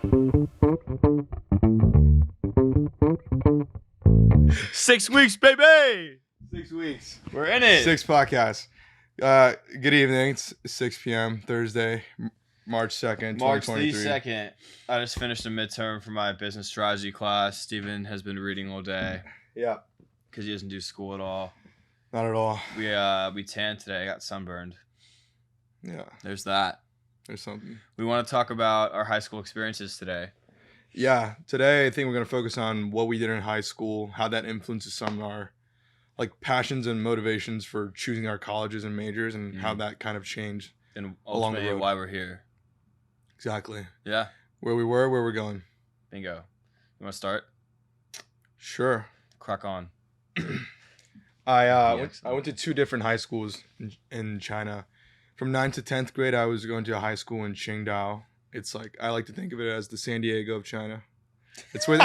6 weeks, baby. 6 weeks. We're in it. 6 podcasts. Good evening. It's 6 p.m. Thursday, March 2nd, March 2023. the 2nd. I just finished a midterm for my business strategy class. Steven has been reading all day Yeah. because he doesn't do school at all. Not at all. We tanned today. I got sunburned. Yeah. There's that. There's something. We want to talk about our high school experiences today. Yeah. Today, I think we're going to focus on what we did in high school, how that influences some of our passions and motivations for choosing our colleges and majors, and how that kind of changed And along the ultimately road. why we're here. Exactly. Yeah. Where we were, where we're going. Bingo. You want to start? Sure. Crack on. I went to 2 different high schools in China. From 9th to 10th grade, I was going to a high school in Qingdao. It's I like to think of it as the San Diego of China. It's where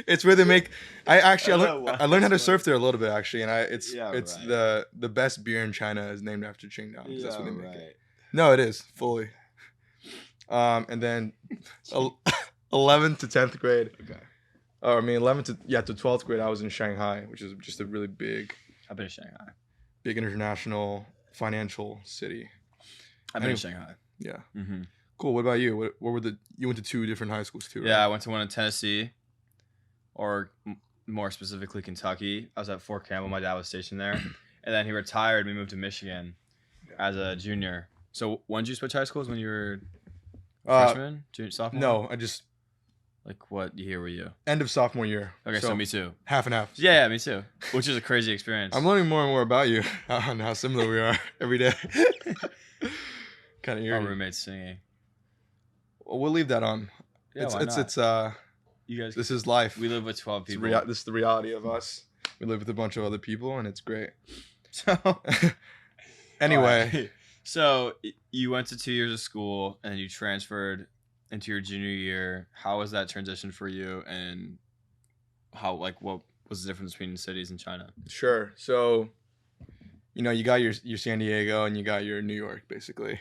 it's where they make. I learned how to surf there a little bit actually, and it's the best beer in China is named after Qingdao because that's where they make it. No, it is fully. And then 11th to 10th grade. Okay. Or I mean 11th to 12th grade, I was in Shanghai, which is just a really big. I've been to Shanghai. Big international financial city. I've been to Shanghai. Yeah. Mm-hmm. Cool. What about you? What were you went to 2 different high schools too, right? Yeah, I went to one in Tennessee, or more specifically Kentucky. I was at Fort Campbell. My dad was stationed there, and then he retired. We moved to Michigan as a junior. So when did you switch high schools? When you were freshman, junior, sophomore? No, I just what year were you? end of sophomore year. Okay, so me too. Half and half. Yeah, me too. Which is a crazy experience. I'm learning more and more about you and how similar we are every day. Kind of Our eerie. roommates singing. We'll leave that on. Yeah, it's why not? it's You guys. this is life. We live with 12 This people. is the reality of us. We live with a bunch of other people, and it's great. So Anyway, Alright. So you went to 2 years of school and you transferred into your junior year. How was that transition for you, and what was the difference between cities in China? sure. So, you got your San Diego and you got your New York, basically,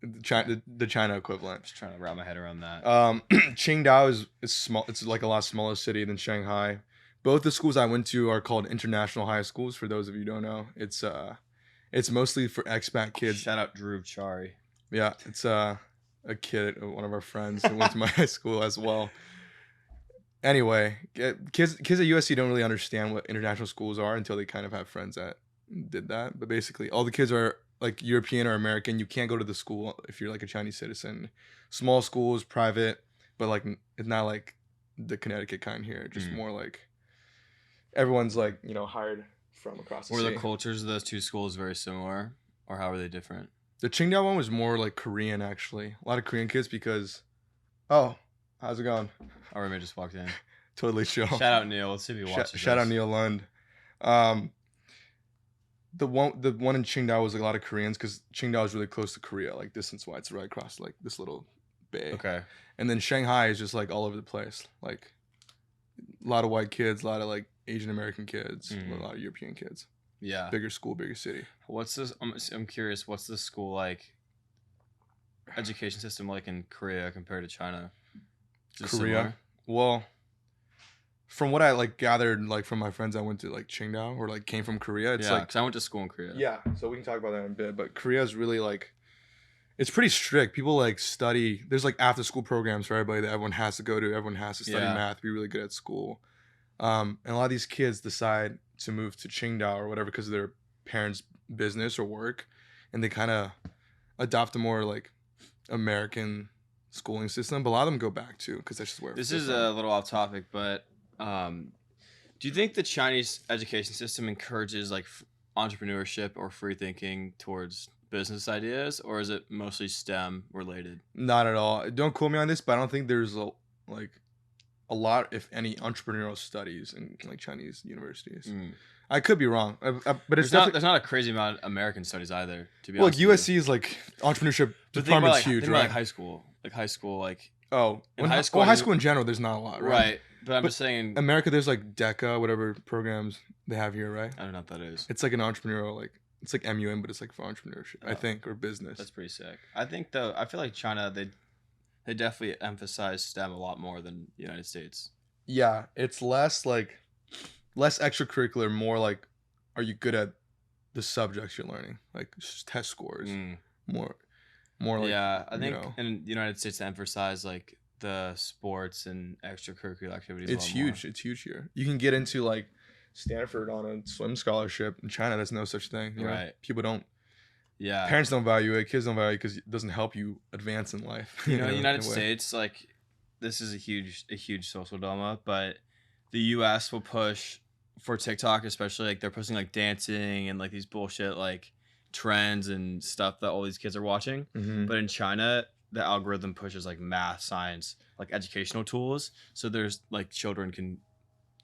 the China equivalent. Just trying to wrap my head around that. Qingdao is small. It's like a lot smaller city than Shanghai. Both the schools I went to are called international high schools. For those of you who don't know, it's mostly for expat kids. Shout out Drew Chari. Yeah, it's a kid, one of our friends who went to my high school as well. Anyway, kids at USC don't really understand what international schools are until they kind of have friends that did that. But basically, all the kids are European or American. You can't go to the school if you're a Chinese citizen. Small schools, private, but it's not like the Connecticut kind here. Just more everyone's hired from across the Were sea. the cultures of those two schools very similar, or how were they different? The Qingdao one was more Korean actually. A lot of Korean kids because, oh, how's it going? Our roommate just walked in. Totally chill. Shout out Neil. Let's see if he watches. Shout out this. Neil Lund. The one in Qingdao was a lot of Koreans because Qingdao is really close to Korea, distance wise. It's right across this little bay. Okay. And then Shanghai is just all over the place. A lot of white kids, a lot of Asian American kids, a lot of European kids. Yeah. Bigger school, bigger city. What's this? I'm curious. What's the school education system in Korea compared to China? Is it Korea. similar? Well, from what I gathered from my friends that went to Qingdao or came from Korea, it's because I went to school in Korea. yeah. So we can talk about that in a bit. But Korea is really it's pretty strict. People study. There's after school programs for everybody that everyone has to go to. Everyone has to study math, be really good at school. And a lot of these kids decide to move to Qingdao or whatever because of their parents' business or work, and they kind of adopt a more American schooling system. But a lot of them go back too because that's just where. This is a little off topic, but do you think the Chinese education system encourages entrepreneurship or free thinking towards business ideas, or is it mostly STEM related? Not at all. Don't quote me on this, but I don't think there's a lot, if any, entrepreneurial studies in Chinese universities. I could be wrong, but it's there's not a crazy amount of American studies either. To be well, honest, USC is entrepreneurship department's huge, think right? about high school, Oh, in high school in general, there's not a lot, right? Right. But I'm just saying, America, there's DECA, whatever programs they have here, right? I don't know what that is. It's an entrepreneurial, it's MUN, but it's for entrepreneurship, I think, or business. That's pretty sick. I think though, I feel like China, They definitely emphasize STEM a lot more than the United States. Yeah, it's less extracurricular, more like, are you good at the subjects you're learning? Like just test scores. More like, yeah, I think in the United States they emphasize like the sports and extracurricular activities. It's huge. It's huge here. You can get into like Stanford on a swim scholarship. In China, there's no such thing. Right. People don't. Yeah. Parents don't value it. Kids don't value it because it doesn't help you advance in life. In the United States, like this is a huge social dilemma, but the U.S. will push for TikTok, especially like they're posting like dancing and like these bullshit like trends and stuff that all these kids are watching. But in China, the algorithm pushes like math, science, like educational tools, so there's like children can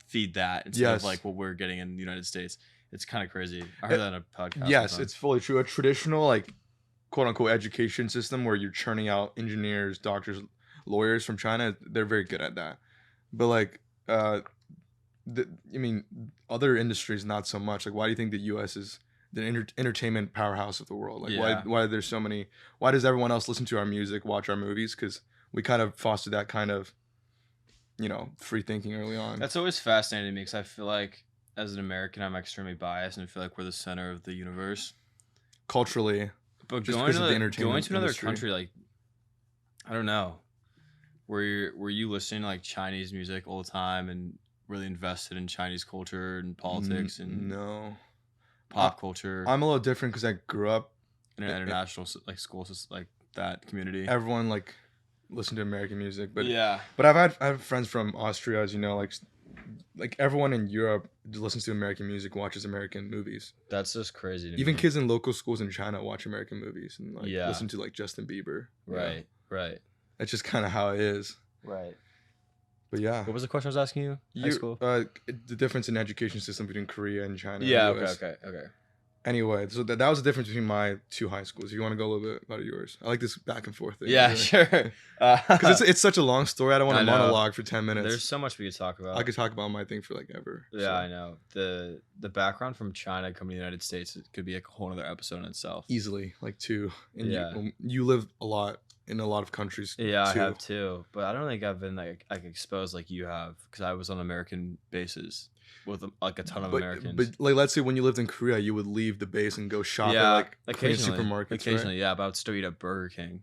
feed that instead of like what we're getting in the United States. It's kind of crazy. I heard that in a podcast. Yes, it's fully true. A traditional like quote unquote education system where you're churning out engineers, doctors, lawyers from China, they're very good at that. But like other industries not so much. Like, why do you think the U.S. is the entertainment powerhouse of the world? Like, why there's so many? Why does everyone else listen to our music, watch our movies? Because we kind of fostered that kind of, free thinking early on. That's always fascinating to me because I feel like as an American, I'm extremely biased and I feel like we're the center of the universe culturally. But going to another country, like, I don't know, were you listening to like Chinese music all the time and really invested in Chinese culture and politics and pop culture? I'm a little different because I grew up in an international like school like that community. Everyone like listened to American music, but yeah. But I have friends from Austria, as you know, like everyone in Europe listens to American music, watches American movies. That's just crazy to Even me. kids in local schools in China watch American movies and like yeah. listen to like Justin Bieber. Right. Right. That's just kind of how it is. Right. But yeah. What was the question I was asking you? High school? The difference in education system between Korea and China. Yeah. And okay. Anyway, so that was the difference between my two high schools. If you want to go a little bit about yours, I like this back and forth thing. Yeah, really. Sure. Because it's such a long story. I don't want to monologue for 10 minutes. There's so much we could talk about. I could talk about my thing for like ever. Yeah, so. I know. The background from China coming to the United States, it could be like a whole other episode in itself. Easily, like two. And yeah. You live a lot in a lot of countries. Yeah, I have too. But I don't think I've been like exposed like you have because I was on American bases with like a ton of Americans. But like, let's say when you lived in Korea, you would leave the base and go shop at like occasionally supermarkets. Occasionally, right? Yeah, but I would still eat at Burger King.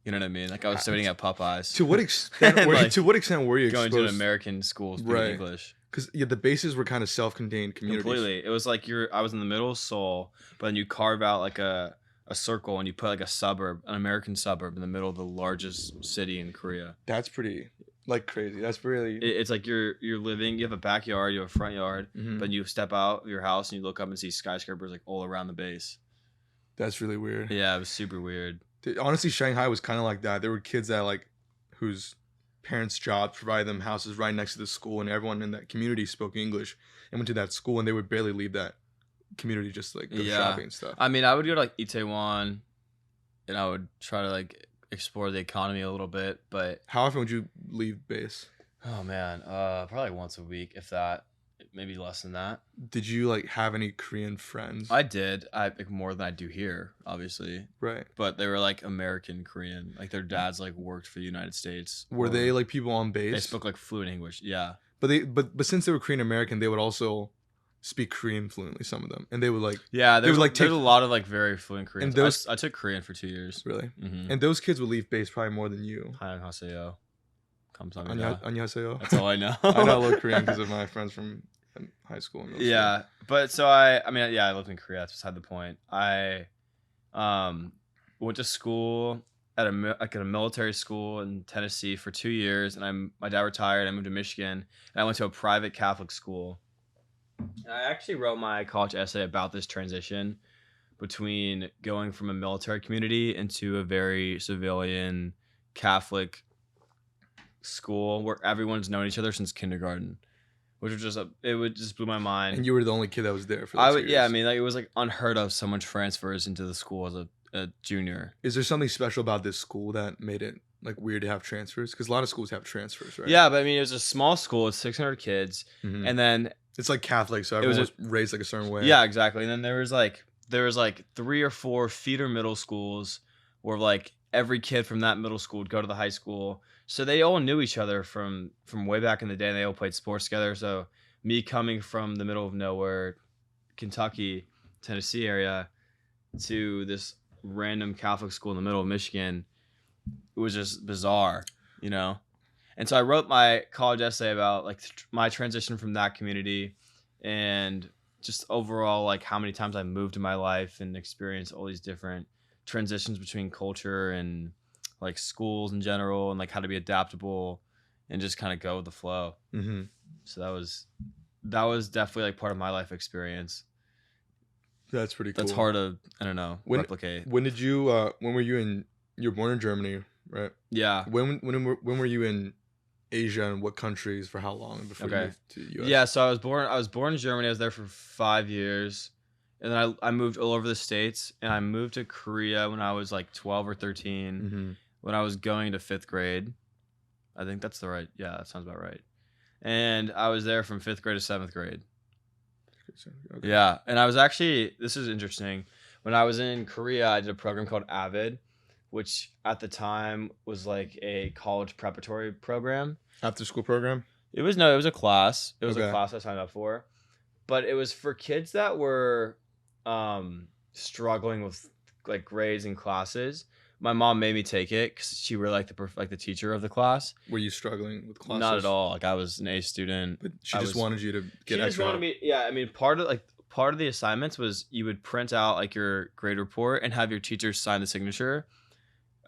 You know what I mean? Like I was still eating at Popeyes. To what extent? To what extent were you going exposed? to an American school speaking English? Because the bases were kind of self-contained communities. Completely. It was like I was in the middle of Seoul, but then you carve out like a circle and you put like a suburb, an American suburb in the middle of the largest city in Korea. That's pretty like crazy. That's really. It's like you're living. You have a backyard, you have a front yard, but you step out of your house and you look up and see skyscrapers like all around the base. That's really weird. Yeah, it was super weird. Honestly, Shanghai was kind of like that. There were kids that like whose parents' jobs provided them houses right next to the school, and everyone in that community spoke English and went to that school, and they would barely leave that community just like go shopping and stuff. I mean, I would go to like Itaewon, and I would try to like explore the economy a little bit. But how often would you leave base? Oh man, probably once a week, if that. Maybe less than that. Did you like have any Korean friends? I did. I like more than I do here, obviously. Right. But they were like American Korean. Like their dads like worked for the United States. Were they like people on base? They spoke like fluent English. Yeah. But since they were Korean American, they would also speak Korean fluently. Some of them, and they would like there's a lot of like very fluent Koreans. And I took Korean for 2 years. Really. Mm-hmm. And those kids would leave base probably more than you. 안녕하세요. 감사합니다. 안녕하세요. That's all I know. I know a little Korean because of my friends from high school. Yeah, but so I lived in Korea. That's beside the point. I went to school at a military school in Tennessee for 2 years, and my dad retired. I moved to Michigan, and I went to a private Catholic school. And I actually wrote my college essay about this transition between going from a military community into a very civilian Catholic school where everyone's known each other since kindergarten. Which was just it would just blew my mind. And you were the only kid that was there for those years. Yeah, I mean, like it was like unheard of. Someone transfers into the school as a junior. Is there something special about this school that made it like weird to have transfers? Because a lot of schools have transfers, right? Yeah, but I mean, it was a small school. It's 600 kids, and then it's like Catholic, so everyone was raised like a certain way. Yeah, exactly. And then there was like 3 or 4 feeder middle schools where like every kid from that middle school would go to the high school. So they all knew each other from way back in the day, and they all played sports together. So me coming from the middle of nowhere, Kentucky, Tennessee area, to this random Catholic school in the middle of Michigan, it was just bizarre, you know? And so I wrote my college essay about like my transition from that community and just overall like how many times I moved in my life and experienced all these different transitions between culture and like schools in general, and like how to be adaptable and just kind of go with the flow. Mm-hmm. So that was definitely like part of my life experience. That's pretty cool. That's hard to, I don't know, replicate. When did you when were you in, you were born in Germany, right? Yeah. When were you in Asia, and what countries for how long before you moved to the US? Yeah, so I was born in Germany. I was there for 5 years. And then I moved all over the States, and I moved to Korea when I was like 12 or 13 Mm-hmm. when I was going to 5th grade. I think that's that sounds about right. And I was there from 5th grade to 7th grade. Okay. Yeah, and I was actually, this is interesting. When I was in Korea, I did a program called AVID, which at the time was like a college preparatory program. After school program? It was a class. It was Okay. a class I signed up for. But it was for kids that were struggling with like grades and classes. My mom made me take it because she really liked the teacher of the class. Were you struggling with classes? Not at all. Like I was an A student. But she just wanted you to get She extra. just wanted me. Yeah, I mean, part of the assignments was you would print out like your grade report and have your teacher sign the signature,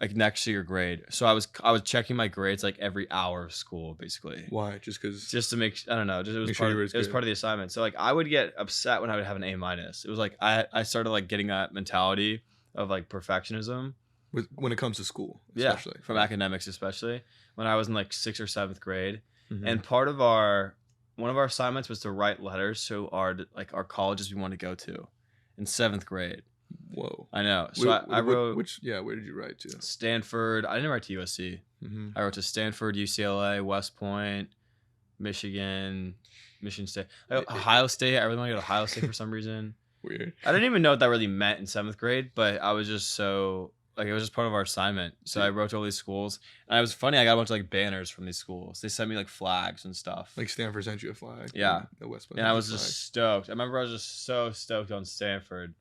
like next to your grade. So I was checking my grades like every hour of school, basically. Why? Just to make, I don't know, just it was part of the assignment. So like I would get upset when I would have an A-. It was like I started like getting that mentality of like perfectionism. When it comes to school, especially. Yeah, from academics, especially when I was in like 6th or 7th grade. Mm-hmm. And one of our assignments was to write letters to our colleges we wanted to go to in 7th grade. Whoa. I know. So I wrote where did you write to? Stanford. I didn't write to USC. Mm-hmm. I wrote to Stanford, UCLA, West Point, Michigan State, Ohio State. I really want to go to Ohio State for some reason. Weird. I didn't even know what that really meant in 7th grade, but I was just so like, it was just part of our assignment. So I wrote to all these schools, and it was funny. I got a bunch of like banners from these schools. They sent me like flags and stuff. Like Stanford sent you a flag. Yeah. The West Point. And I was just stoked. I remember I was just so stoked on Stanford.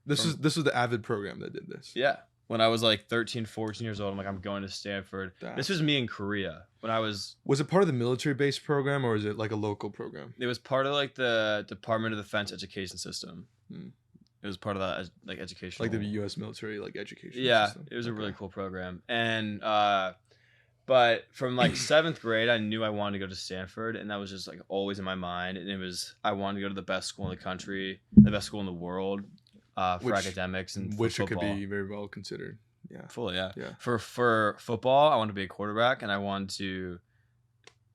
This was the AVID program that did this. Yeah. When I was like 13, 14 years old, I'm like, I'm going to Stanford. This was me in Korea when I was. Was it part of the military-based program, or is it like a local program? It was part of like the Department of Defense education system. Hmm. It was part of that like education. Like the U.S. military like education. Yeah, system. It was a really cool program. And but from like 7th grade, I knew I wanted to go to Stanford, and that was just like always in my mind. And it was, I wanted to go to the best school in the country, the best school in the world. For academics and for football. It could be very well considered. Yeah. Fully, yeah. Yeah. For football, I wanted to be a quarterback, and I wanted to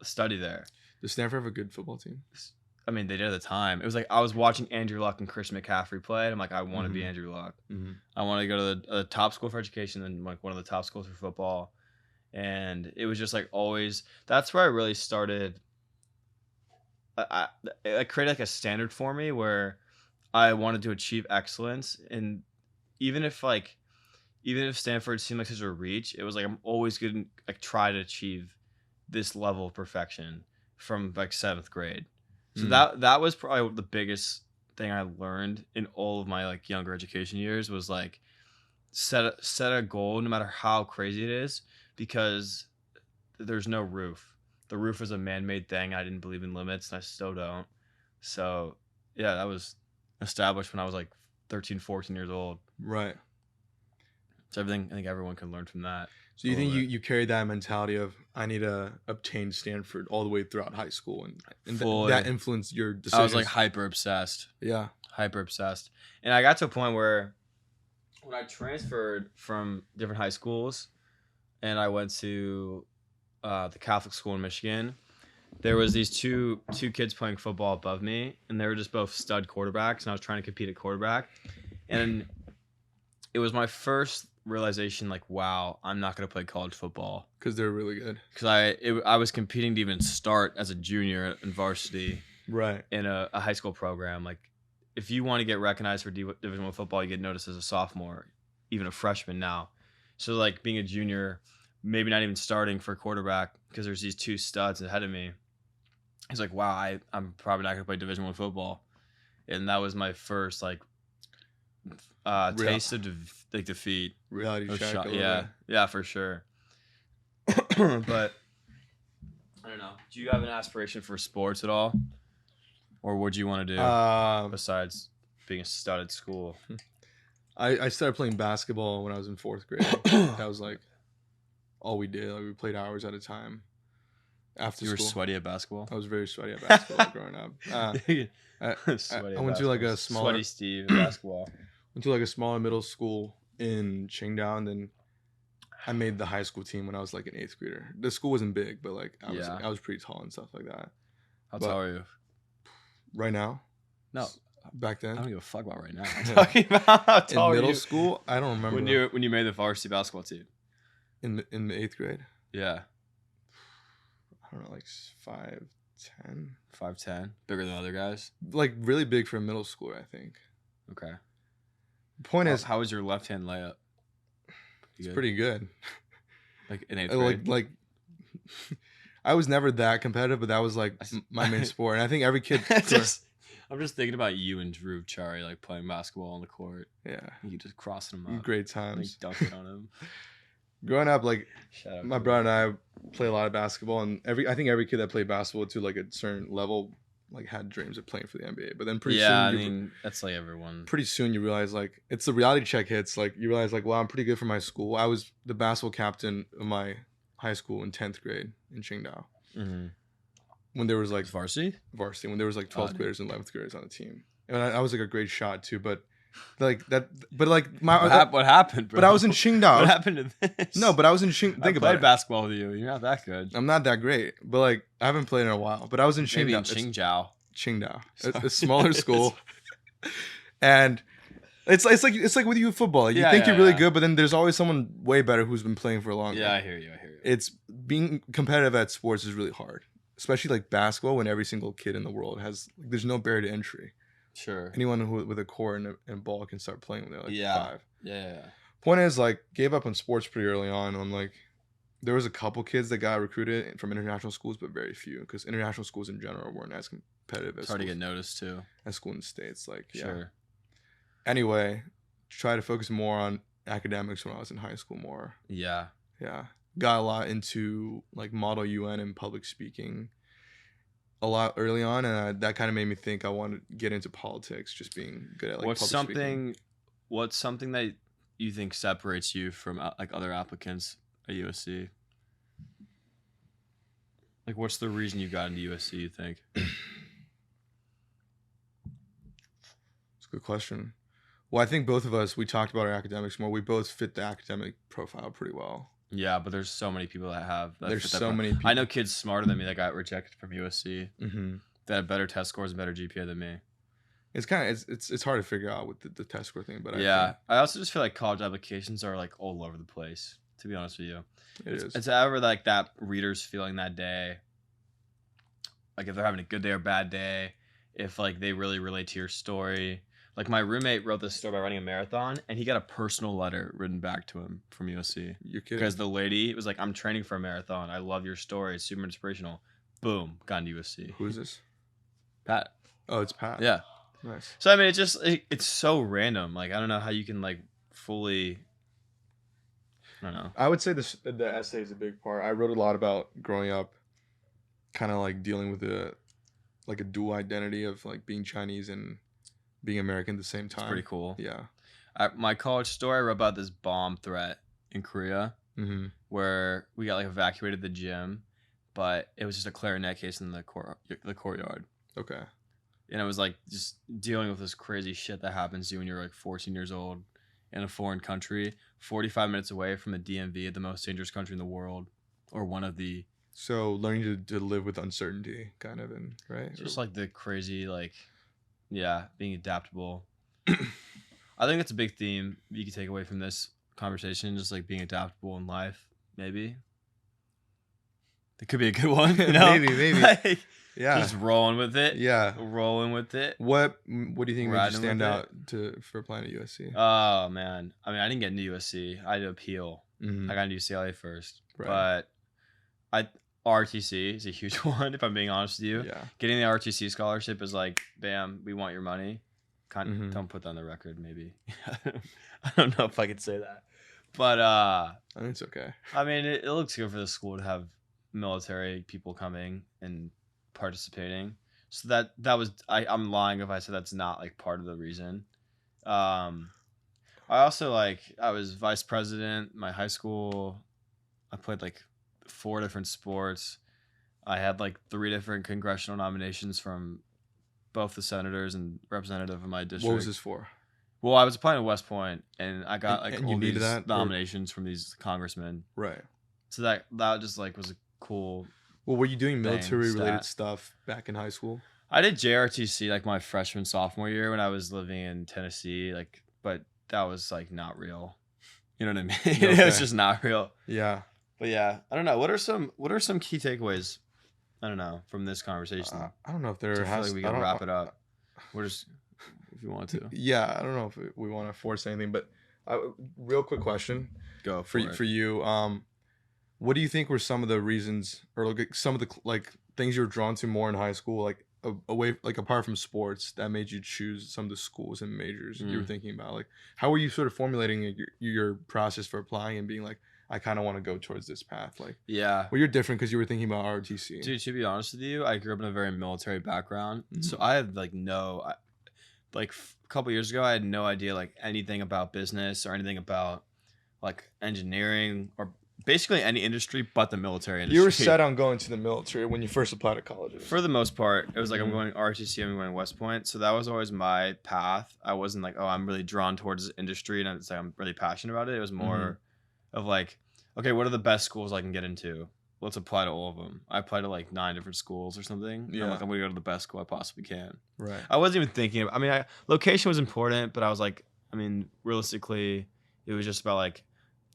study there. Does Stanford have a good football team? I mean, they did at the time. It was like I was watching Andrew Luck and Christian McCaffrey play, and I'm like, I want to be Andrew Luck. Mm-hmm. I want to go to the top school for education and like one of the top schools for football. And it was just like always. That's where I really started. I created like a standard for me where I wanted to achieve excellence, and even if Stanford seemed like such a reach, it was like I'm always going to like try to achieve this level of perfection from like 7th grade. So that was probably the biggest thing I learned in all of my like younger education years was like set a goal no matter how crazy it is, because there's no roof. The roof is a man-made thing. I didn't believe in limits, and I still don't. So yeah, that was established when I was like 13, 14 years old. Right. So I think everyone can learn from that. So you think you carried that mentality of I need to obtain Stanford all the way throughout high school, and that influenced your decisions? I was like hyper obsessed. Yeah. Hyper obsessed. And I got to a point where when I transferred from different high schools and I went to the Catholic school in Michigan, there was these two kids playing football above me, and they were just both stud quarterbacks, and I was trying to compete at quarterback. And it was my first realization, like, wow, I'm not going to play college football. Because they're really good. Because I was competing to even start as a junior in varsity. Right. In a high school program. Like, if you want to get recognized for Division I football, you get noticed as a sophomore, even a freshman now. So like being a junior, maybe not even starting for quarterback because there's these two studs ahead of me. He's like, wow, I'm probably not gonna play Division I football, and that was my first like taste of defeat. Reality check. Yeah, for sure. But I don't know. Do you have an aspiration for sports at all, or what do you want to do besides being a stud at school? I started playing basketball when I was in 4th grade. That was like all we did. Like, we played hours at a time after you school. You were sweaty at basketball? I was very sweaty at basketball growing up. I went to like a smaller Sweaty Steve at basketball. Went to like a smaller middle school in Qingdao, and then I made the high school team when I was like an 8th grader. The school wasn't big, but like I was pretty tall and stuff like that. How tall are you? Right now? No. Back then? I don't give a fuck about right now. I'm talking about how tall in middle school. I don't remember when you made the varsity basketball team. In the 8th grade. Yeah. I don't know, like 5'10". 5'10", bigger than other guys. Like really big for a middle schooler, I think. Okay. The point is, how was your left hand layup? Pretty good. Like in 8th grade. Like I was never that competitive, but that was like my main sport, and I think every kid. I'm just thinking about you and Drew Chari like playing basketball on the court. Yeah, you just crossing him up. Great times. Like dunking on him. Growing up, like my brother and I play a lot of basketball, and I think every kid that played basketball to like a certain level like had dreams of playing for the NBA. But then pretty soon, that's like everyone. Pretty soon you realize like it's the reality check hits. Like you realize like, wow, I'm pretty good for my school. I was the basketball captain of my high school in 10th grade in Qingdao. Mm-hmm. When there was like varsity when there was like 12th graders and 11th graders on the team, and I was like a great shot too, but like that, but like what happened, bro? But I was in Qingdao. What happened to this? No, but I was in Qingdao. I played basketball with you. You're not that good. I'm not that great, but like I haven't played in a while. But I was in Qingdao. Maybe in Qingdao. It's a smaller school, and it's like with you football. Like, you think you're really good, but then there's always someone way better who's been playing for a long time. Yeah, I hear you. It's being competitive at sports is really hard, especially like basketball when every single kid in the world has like, there's no barrier to entry. Sure. Anyone who with a court and a ball can start playing when they're like 5. Yeah. Point is, like, gave up on sports pretty early on. Like, there was a couple kids that got recruited from international schools, but very few, because international schools in general weren't as competitive. It's hard to get noticed too. As school in the States, like Sure. Anyway, try to focus more on academics when I was in high school more. Yeah. Got a lot into like Model UN and public speaking a lot early on, and that kind of made me think I want to get into politics, just being good at like what's something that you think separates you from like other applicants at USC? Like, what's the reason you got into USC, you think? It's a good question. Well, I think both of us, we talked about our academics more. We both fit the academic profile pretty well. Yeah, but there's so many people that have. There's so many people. I know kids smarter than me that got rejected from USC. Mm-hmm. That have better test scores and better GPA than me. It's kind of it's hard to figure out with the test score thing, but I also just feel like college applications are like all over the place. To be honest with you, it's ever like that reader's feeling that day. Like if they're having a good day or bad day, if like they really relate to your story. Like my roommate wrote this story about running a marathon, and he got a personal letter written back to him from USC. You're kidding? Because the lady was like, "I'm training for a marathon. I love your story. It's super inspirational." Boom, got into USC. Who is this? Pat. Oh, it's Pat. Yeah. Nice. So I mean, it's so random. Like I don't know how you can like fully. I don't know. I would say the essay is a big part. I wrote a lot about growing up, kind of like dealing with a dual identity of like being Chinese and being American at the same time. It's pretty cool. Yeah. My college story, I wrote about this bomb threat in Korea, where we got like evacuated the gym, but it was just a clarinet case in the courtyard. Okay. And it was like just dealing with this crazy shit that happens to you when you're like 14 years old in a foreign country, 45 minutes away from the DMV, the most dangerous country in the world, or one of the. So learning to live with uncertainty, kind of, and right. Just like the crazy being adaptable. I think that's a big theme you can take away from this conversation, just like being adaptable in life, maybe. It could be a good one, you know? Maybe. Like, yeah. Just rolling with it. Yeah. Rolling with it. What do you think made you stand out for applying to USC? Oh, man. I mean, I didn't get into USC. I had to appeal. Mhm. I got into UCLA first, Right. but I RTC is a huge one. If I'm being honest with you, Yeah. getting the RTC scholarship is like, bam, we want your money. Mhm. Don't put that on the record, maybe. I don't know if I could say that, but I think it's okay. I mean, it looks good for the school to have military people coming and participating. So that was I'm lying if I said that's not like part of the reason. Um, I also I was vice president in my high school. I played like 4 different sports. I had like 3 different congressional nominations from both the senators and representative of my district. What was this for? Well, I was applying to West Point, and I got And all you needed these that, or- nominations from these congressmen. Right. So that just like was a cool. Well, were you doing military related stat. stuff back in high school? I did JRTC like my freshman sophomore year when I was living in Tennessee, but that was like not real. You know what I mean? Okay. It was just not real. Yeah. But yeah, I don't know. What are some key takeaways? I don't know from this conversation. I don't know if there I feel has. like we I can don't- wrap it up. We're just if you want to Yeah, I don't know if we want to force anything, but real quick question go for it. for you. What do you think were some of the reasons, or like some of the like things you were drawn to more in high school, like away, like apart from sports, that made you choose some of the schools and majors you were thinking about? Like, how were you sort of formulating your process for applying and being like, I kind of want to go towards this path? Like, Yeah. well, you're different because you were thinking about ROTC. Dude, to be honest with you, I grew up in a very military background, so Mhm. I have a couple years ago, I had no idea like anything about business or anything about like engineering or basically any industry but the military industry. You were set on going to the military when you first applied to colleges. For the most part, it was like I'm Mhm. going RTC, I'm going West Point, so that was always my path. I wasn't like, oh, I'm really drawn towards this industry and it's like I'm really passionate about it. It was more of like, okay, what are the best schools I can get into? Let's apply to all of them. I applied to like 9 different schools or something. Yeah. I'm gonna go to the best school I possibly can. Right. I wasn't even thinking. Location was important, but I was like, realistically, it was just about like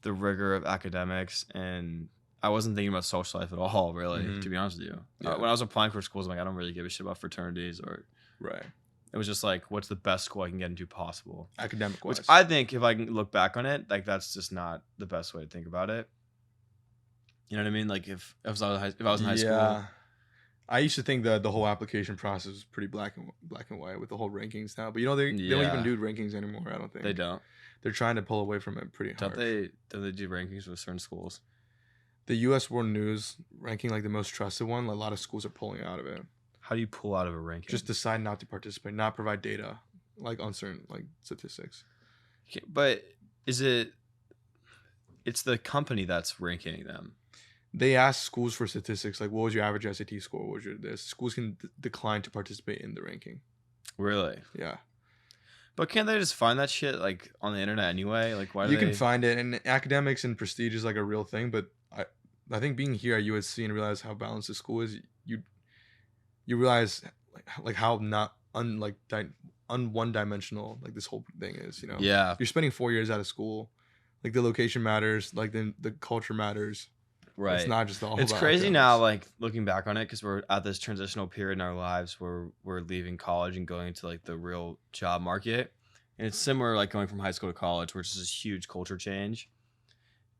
the rigor of academics, and I wasn't thinking about social life at all, really. Mhm. To be honest with you, Yeah. when I was applying for schools, I'm like, I don't really give a shit about fraternities or. Right. It was just like, what's the best school I can get into possible? Academic wise. Which I think, if I can look back on it, like that's just not the best way to think about it. You know what I mean? Like if I was in high school. I used to think that the whole application process was pretty black and white with the whole rankings now, but they don't even do rankings anymore. I don't think They don't. They're trying to pull away from it pretty hard. Don't they do rankings with certain schools? The U.S. World News ranking like the most trusted one, a lot of schools are pulling out of it. How do you pull out of a ranking? Just decide not to participate, not provide data like on certain like statistics. Okay, but is it? It's the company that's ranking them. They ask schools for statistics like, what was your average SAT score? What was your this? Schools can decline to participate in the ranking. Really? Yeah. But can't they just find that shit like on the internet anyway? Like why? You can find it, and academics and prestige is like a real thing. But I think being here at USC and realize how balanced the school is, you realize like how not one dimensional like this whole thing is. You know. Yeah. You're spending 4 years out of school, like the location matters, like the culture matters. Right. It's not just all. It's about crazy academics. now, like looking back on it, because we're at this transitional period in our lives where we're leaving college and going into like the real job market. And it's similar like going from high school to college, which is this huge culture change.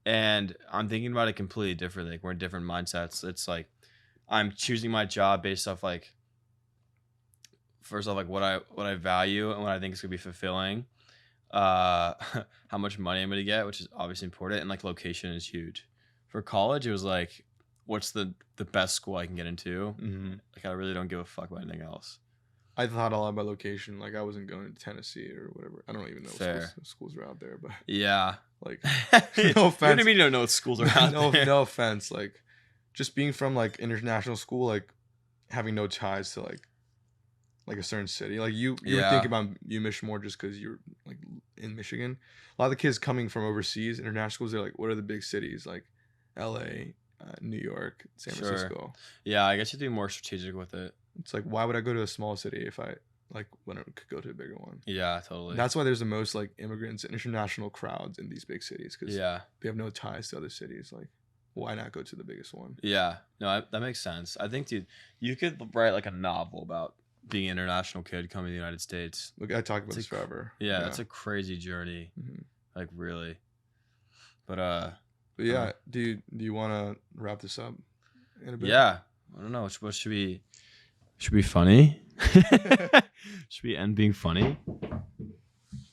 And I'm thinking about it completely differently. Like we're in different mindsets. It's like I'm choosing my job based off like first off like what I value and what I think is gonna be fulfilling. How much money I'm gonna get, which is obviously important, and like location is huge. For college, it was like, what's the best school I can get into? Mm-hmm. Like, I really don't give a fuck about anything else. I thought a lot about location. Like I wasn't going to Tennessee or whatever. I don't even know what schools are out there, but yeah, like no offense. What do you mean you don't know what schools are out there? No offense. Like just being from like international school, like having no ties to like a certain city. Like you were thinking about UMich more just because you're like in Michigan. A lot of the kids coming from overseas, international schools, they're like, what are the big cities? Like LA, New York, San Francisco. Yeah, I guess you have to be more strategic with it. It's like, why would I go to a small city if I like when I could go to a bigger one? Yeah, totally. That's why there's the most like immigrants and international crowds in these big cities because they have no ties to other cities. Like, why not go to the biggest one? Yeah, no, that makes sense. I think, dude, you could write like a novel about being an international kid coming to the United States. Look, I talk about this forever. Yeah, that's a crazy journey. Mm-hmm. Like really. But But yeah, do you want to wrap this up in a bit? Yeah. I don't know. What should we? Should be funny. Should we end being funny?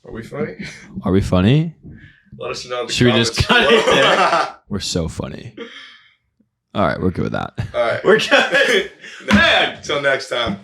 Are we funny? Are we funny? Let us know in the Should comments. we just cut it there? We're so funny. All right, we're good with that. All right. We're good. Man, till next time.